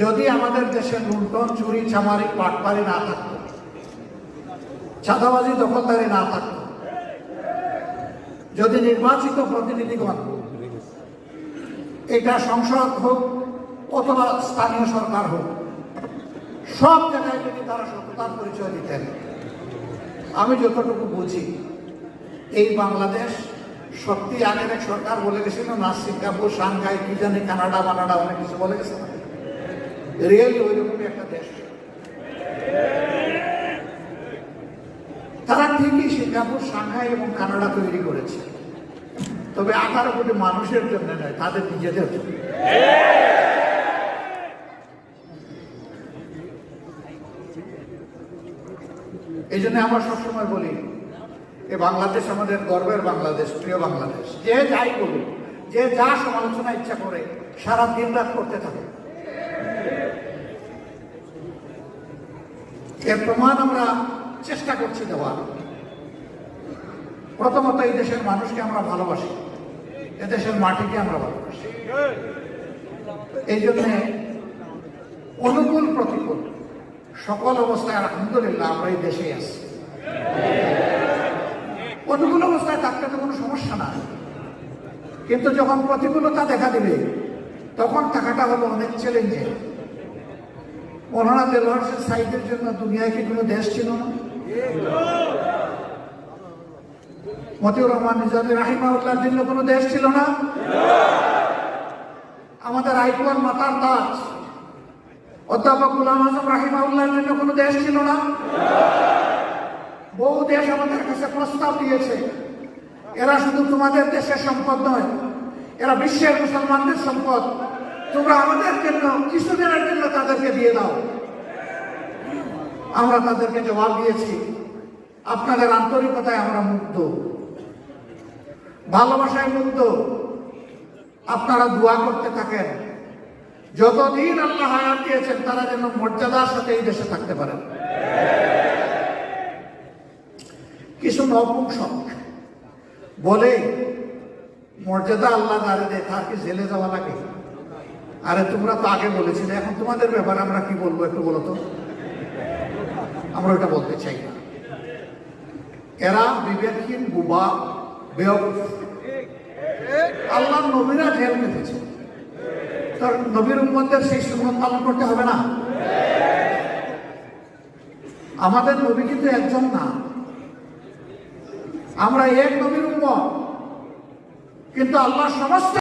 যদি আমাদের দেশে লুণ্ঠন, চুরি, চামারি, পাটপারি না থাকতো, চাঁদাবাজি, দখলদারি না থাকতো, যদি নির্বাচিত প্রতিনিধিগণ, এটা সংসদ হোক অথবা স্থানীয় সরকার হোক, সব জায়গায় যদি তারা সততার পরিচয় দিতেন, আমি যতটুকু বুঝি এই বাংলাদেশ সত্যি আগের এক সরকার বলে গেছিল না, সিঙ্গাপুর, সাংঘাই, কি জানি, কানাডা বানাডা অনেক কিছু বলে গেছে না, রিয়েল ওইরকমই একটা দেশ। তারা ঠিকই সিঙ্গাপুর, সাংঘাই এবং কানাডা তৈরি করেছে, তবে 18 কোটি মানুষের জন্য নয়, তাদের নিজেদের জন্য। এই জন্য আমরা সবসময় বলি এ বাংলাদেশ আমাদের গর্বের বাংলাদেশ, প্রিয় বাংলাদেশ। যে যাই বলুক, যে যা সমালোচনা ইচ্ছা করে সারা দিন রাত করতে থাকে, এর প্রমাণ আমরা চেষ্টা করছি দেওয়ার। প্রথমত এই দেশের মানুষকে আমরা ভালোবাসি, এদেশের মাটিকে আমরা ভালোবাসি। এই জন্যে অনুকূল প্রতিকূল সকল অবস্থায় আলহামদুলিল্লাহ আমরা এই দেশে আছি। অনুকূল অবস্থায় থাকতে তো কোনো সমস্যা না, কিন্তু যখন প্রতিকূলতা দেখা দিবে তখন থাকাটা হলো অনেক চ্যালেঞ্জের। মৌলানা দেলোয়ার হোসেন সাঈদের জন্য দুনিয়ায় কি কোনো দেশ ছিল না? মতিউর রহমান নিজামী রাহিমাহুল্লাহর জন্য কোনো দেশ ছিল না? আমাদের আইকুয়ার মাতার তাজ অধ্যাপক গোলাম আজম রাহিমাহুল্লাহর জন্য কোনো দেশ ছিল না? বহু দেশ আমাদের কাছে প্রস্তাব দিয়েছে, এরা শুধু তোমাদের দেশের সম্পদ নয়, এরা বিশ্বের মুসলমানদের সম্পদ, তোমরা আমাদের জন্য কিছুদিনের জন্য তাদেরকে দিয়ে দাও। আমরা তাদেরকে জবাব দিয়েছি, আপনাদের আন্তরিকতায় আমরা মুগ্ধ, ভালোবাসায় মুগ্ধ। আপনারা দোয়া করতে থাকেন, যতদিন আল্লাহ হায়াত দিয়েছেন তারা যেন মর্যাদার সাথে এই দেশে থাকতে পারেন। কিছু নপুংসক বলে মর্যাদা আল্লাহ যারে দেয় তার কি জেলে যাওয়া লাগে? আরে তোমরা তো আগে বলেছিলে, এখন তোমাদের ব্যাপারে আমরা কি বলবো একটু বলো তো। আমরা ওটা বলতে চাই না। এরা বিবেকহীন, বুবা, বেওকুফ। আল্লাহর নবীরা জেল কেটেছে, তার নবীর উম্মতদের সেই সুন্নাত পালন করতে হবে না? আমাদের নবী কিন্তু একজন না, আমরা এক নবীর উম্মত, কিন্তু আল্লাহ সমস্ত